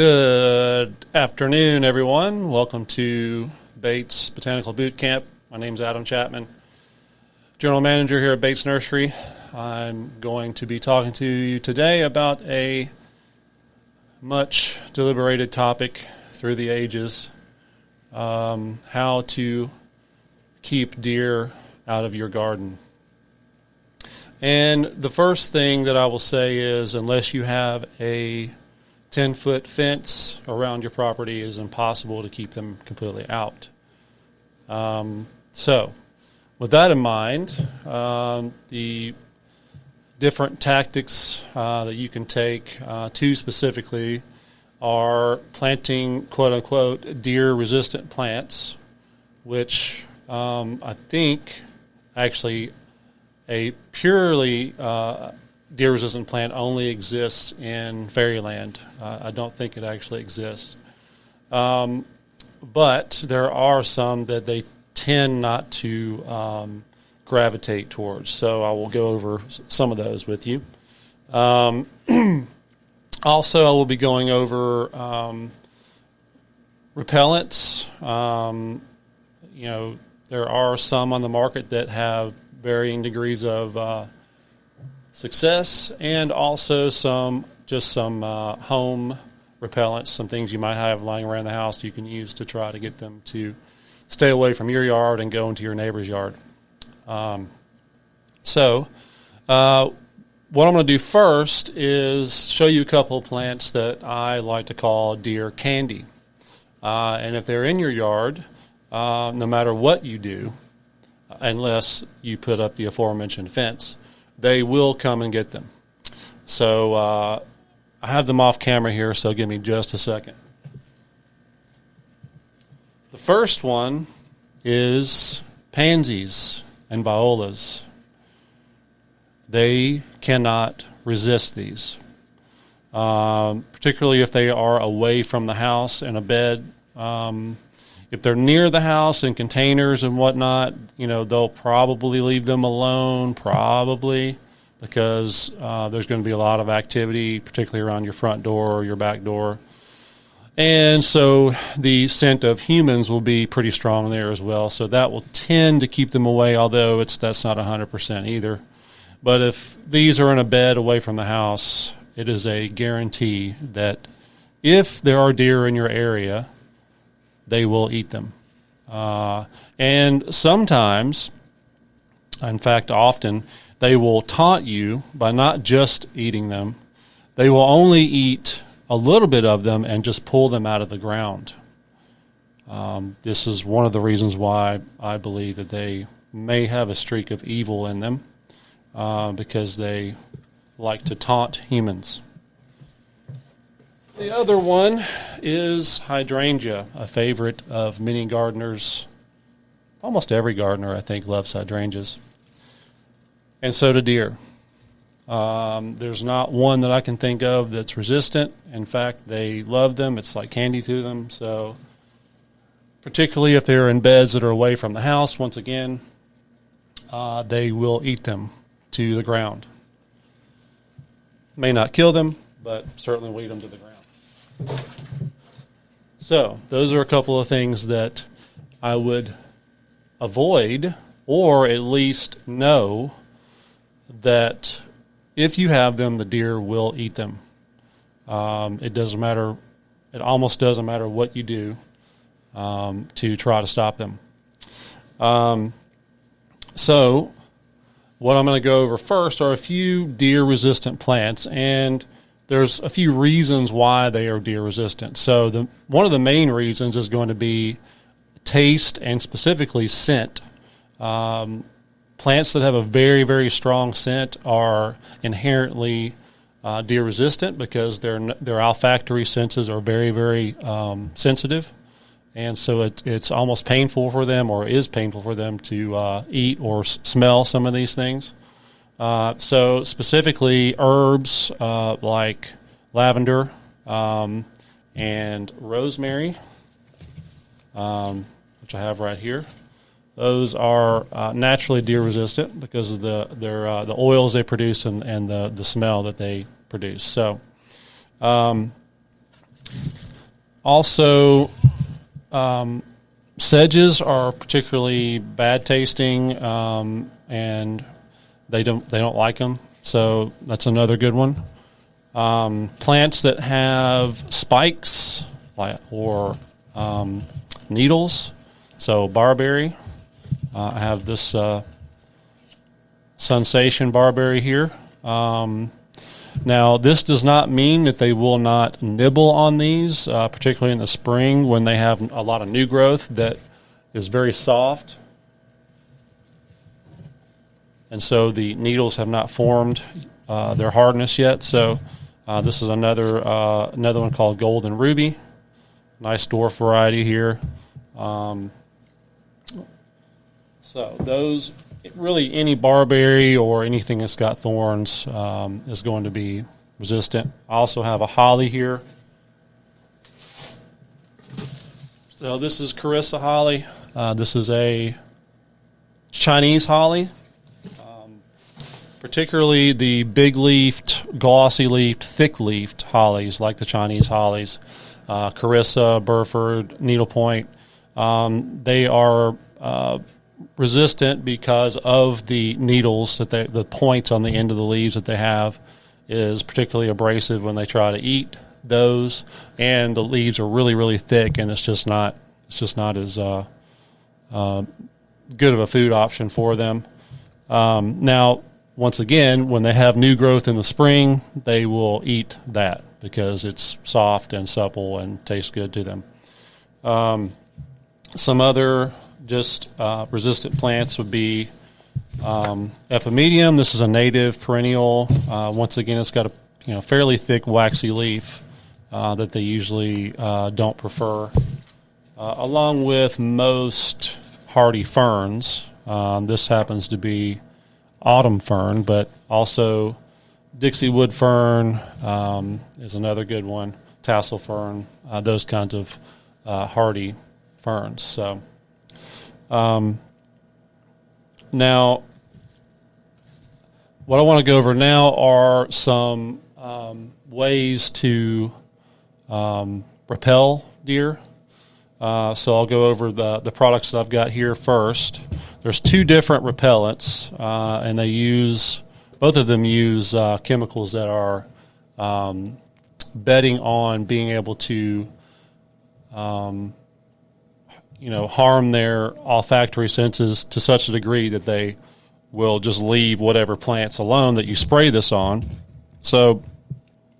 Good afternoon, everyone. Welcome to Bates Botanical Boot Camp. My name's Adam Chapman, General Manager here at Bates Nursery. I'm going to be talking to you today about a much deliberated topic through the ages, how to keep deer out of your garden. And the first thing that I will say is, unless you have a 10-foot fence around your property, it is impossible to keep them completely out. So, with that in mind, the different tactics that you can take, two specifically, are planting quote-unquote deer-resistant plants, which I think actually a purely deer-resistant plant only exists in fairyland. I don't think it actually exists. But there are some that they tend not to gravitate towards. So I will go over some of those with you. Also, I will be going over repellents. There are some on the market that have varying degrees of success, and also some home repellents, some things you might have lying around the house you can use to try to get them to stay away from your yard and go into your neighbor's yard. What I'm going to do first is show you a couple of plants that I like to call deer candy. And if they're in your yard, no matter what you do, unless you put up the aforementioned fence, they will come and get them. So I have them off camera here, so give me just a second. The first one is pansies and violas. They cannot resist these, particularly if they are away from the house in a bed. If they're near the house in containers and whatnot, they'll probably leave them alone, because there's going to be a lot of activity, particularly around your front door or your back door. And so the scent of humans will be pretty strong there as well. So that will tend to keep them away, although that's not 100% either. But if these are in a bed away from the house, it is a guarantee that if there are deer in your area, they will eat them. And sometimes, in fact often, they will taunt you by not just eating them. They will only eat a little bit of them and just pull them out of the ground. This is one of the reasons why I believe that they may have a streak of evil in them, because they like to taunt humans. The other one is hydrangea, a favorite of many gardeners. Almost every gardener, I think, loves hydrangeas. And so do deer. There's not one that I can think of that's resistant. In fact, they love them. It's like candy to them. So particularly if they're in beds that are away from the house, once again, they will eat them to the ground. May not kill them, but certainly will eat them to the ground. So those are a couple of things that I would avoid, or at least know that if you have them, the deer will eat them. It doesn't matter. It almost doesn't matter what you do to try to stop them. So what I'm going to go over first are a few deer-resistant plants, and there's a few reasons why they are deer-resistant. So one of the main reasons is going to be taste and specifically scent. Plants that have a very, very strong scent are inherently deer-resistant because their olfactory senses are very, very sensitive. And so it's almost painful for them, or is painful for them, to eat or smell some of these things. So specifically herbs like lavender and rosemary, which I have right here. Those are naturally deer resistant because of the oils they produce and the smell that they produce. So Also, sedges are particularly bad tasting, and they don't like them. So that's another good one. Plants that have spikes or needles. So barberry. I have this Sensation barberry here. Now, this does not mean that they will not nibble on these, particularly in the spring when they have a lot of new growth that is very soft. And so the needles have not formed their hardness yet. So this is another one called Golden Ruby. Nice dwarf variety here. So those, really any barberry or anything that's got thorns is going to be resistant. I also have a holly here. So this is Carissa holly. This is a Chinese holly. Particularly the big-leafed, glossy-leafed, thick-leafed hollies like the Chinese hollies, Carissa, Burford, Needlepoint. They are resistant because of the needles the points on the end of the leaves that they have is particularly abrasive when they try to eat those, and the leaves are really, really thick, and it's just not as good of a food option for them. Now, once again, when they have new growth in the spring, they will eat that because it's soft and supple and tastes good to them. Some other just resistant plants would be Epimedium. This is a native perennial. Once again, it's got a fairly thick waxy leaf that they usually don't prefer. Along with most hardy ferns, this happens to be autumn fern, but also Dixie wood fern is another good one, tassel fern, those kinds of hardy ferns. So now what I want to go over now are some ways to repel deer. So I'll go over the products that I've got here first. There's two different repellents, and both of them use chemicals that are betting on being able to, harm their olfactory senses to such a degree that they will just leave whatever plants alone that you spray this on. So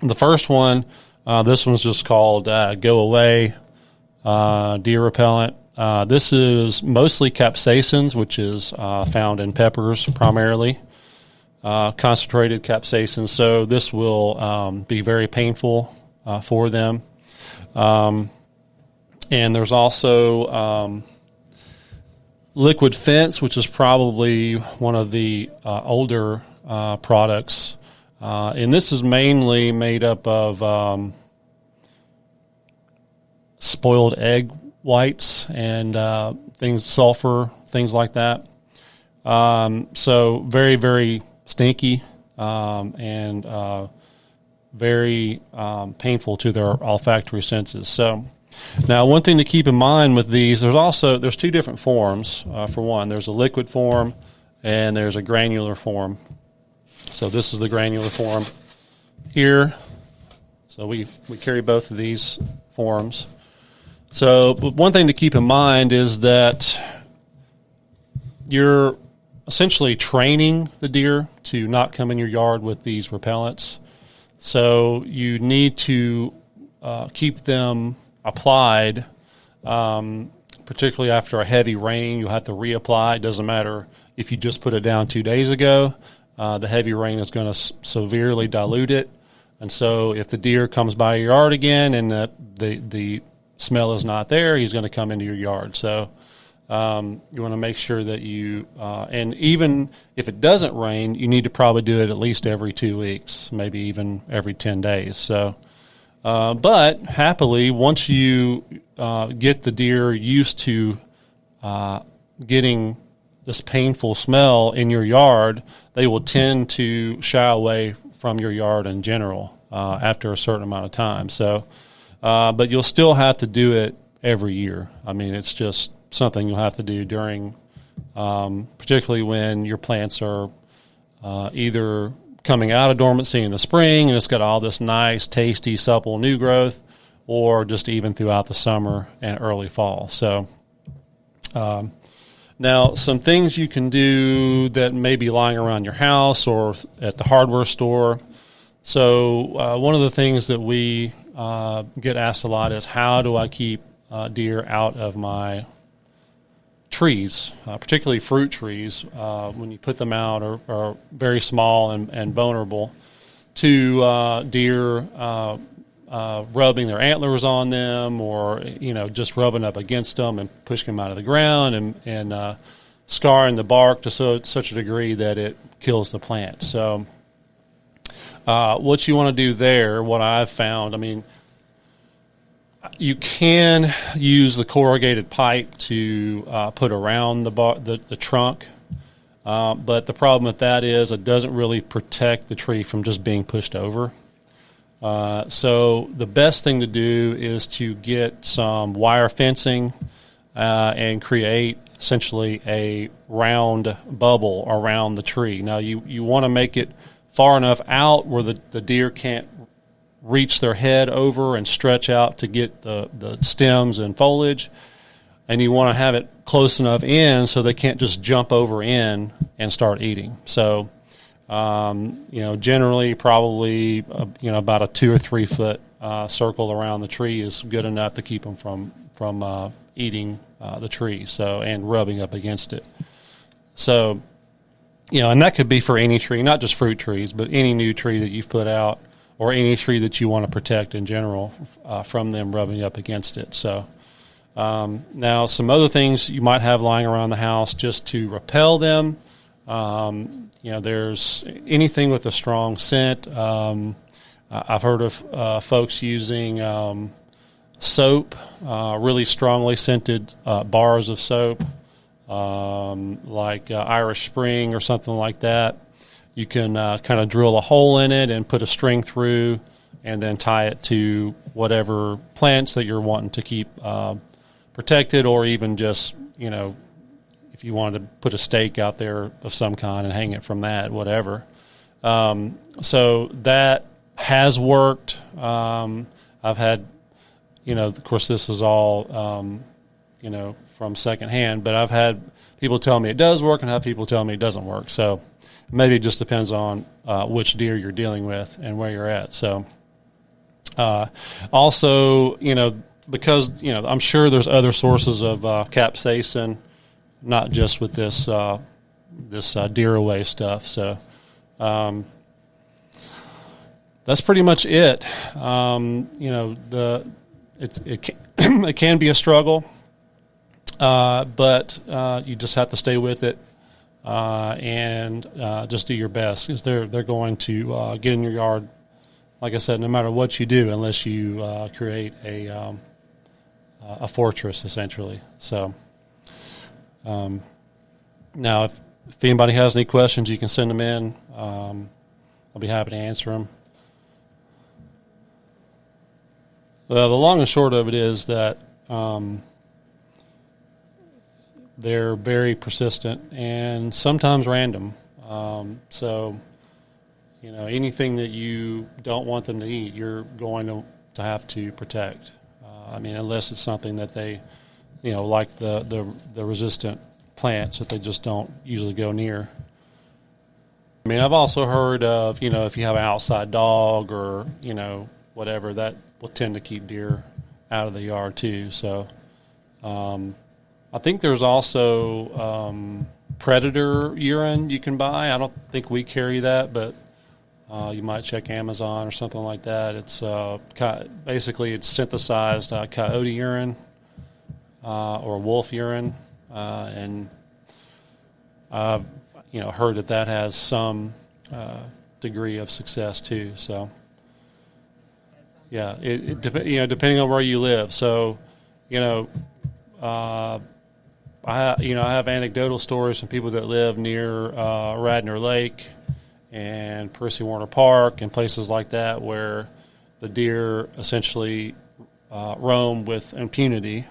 the first one, this one's just called Go Away Deer Repellent. This is mostly capsaicins, which is found in peppers primarily, concentrated capsaicins. So this will be very painful for them. And there's also liquid fence, which is probably one of the older products. And this is mainly made up of spoiled egg whites and sulfur, things like that. So very, very stinky and very painful to their olfactory senses. So now one thing to keep in mind with these, there's two different forms. For one, there's a liquid form and there's a granular form. So this is the granular form here. So we carry both of these forms. So one thing to keep in mind is that you're essentially training the deer to not come in your yard with these repellents. So you need to keep them applied, particularly after a heavy rain. You'll have to reapply. It doesn't matter if you just put it down 2 days ago. The heavy rain is going to severely dilute it. And so if the deer comes by your yard again and the smell is not there, he's going to come into your yard. So you want to make sure that you, and even if it doesn't rain, you need to probably do it at least every 2 weeks, maybe even every 10 days. So, but happily, once you get the deer used to getting this painful smell in your yard, they will tend to shy away from your yard in general after a certain amount of time. So but you'll still have to do it every year. I mean, it's just something you'll have to do during, particularly when your plants are either coming out of dormancy in the spring and it's got all this nice, tasty, supple new growth, or just even throughout the summer and early fall. So now some things you can do that may be lying around your house or at the hardware store. So one of the things that we get asked a lot is, how do I keep deer out of my trees, particularly fruit trees, when you put them out, are very small and vulnerable to deer rubbing their antlers on them, or just rubbing up against them and pushing them out of the ground and scarring the bark to such a degree that it kills the plant. So what you want to do there, what I've found, I mean, you can use the corrugated pipe to put around the trunk, but the problem with that is it doesn't really protect the tree from just being pushed over. So the best thing to do is to get some wire fencing and create essentially a round bubble around the tree. Now you want to make it far enough out where the deer can't reach their head over and stretch out to get the stems and foliage, and you want to have it close enough in so they can't just jump over in and start eating. So generally probably about a 2 or 3 foot circle around the tree is good enough to keep them from eating the tree, so, and rubbing up against it. So and that could be for any tree, not just fruit trees, but any new tree that you've put out, or any tree that you want to protect in general from them rubbing up against it. So now some other things you might have lying around the house just to repel them. There's anything with a strong scent. I've heard of folks using soap, really strongly scented bars of soap, like Irish Spring or something like that. You can kind of drill a hole in it and put a string through, and then tie it to whatever plants that you're wanting to keep protected, or even just, if you wanted to put a stake out there of some kind and hang it from that, whatever. So that has worked. I've had, of course, this is all, from secondhand, but I've had people tell me it does work and have people tell me it doesn't work. So maybe it just depends on which deer you're dealing with and where you're at. So also, because, I'm sure there's other sources of capsaicin, not just with this deer away stuff. So that's pretty much it. It can be a struggle, but you just have to stay with it. And just do your best, because they're going to get in your yard, like I said, no matter what you do, unless you create a fortress, essentially. So now, if anybody has any questions, you can send them in. I'll be happy to answer them. The long and short of it is that they're very persistent and sometimes random. So, anything that you don't want them to eat, you're going to have to protect. Unless it's something that they, like the resistant plants that they just don't usually go near. I've also heard of, if you have an outside dog or, whatever, that will tend to keep deer out of the yard too. So, I think there's also predator urine you can buy. I don't think we carry that, but you might check Amazon or something like that. It's basically it's synthesized coyote urine or wolf urine, and I've heard that has some degree of success too. So yeah, it depending on where you live. So I have anecdotal stories from people that live near Radnor Lake and Percy Warner Park and places like that, where the deer essentially roam with impunity,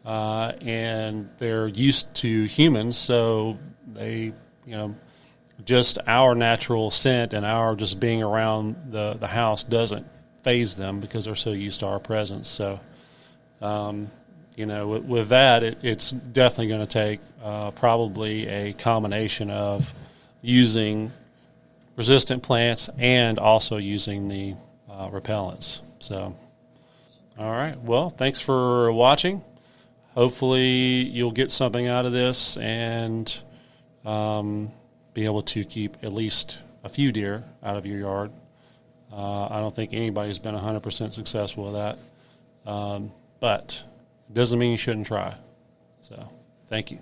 and they're used to humans, so they, just our natural scent and our just being around the house doesn't faze them because they're so used to our presence. So, with that, it's definitely going to take probably a combination of using resistant plants and also using the repellents. So, all right. Well, thanks for watching. Hopefully you'll get something out of this and be able to keep at least a few deer out of your yard. I don't think anybody's been 100% successful with that. But it doesn't mean you shouldn't try. So, thank you.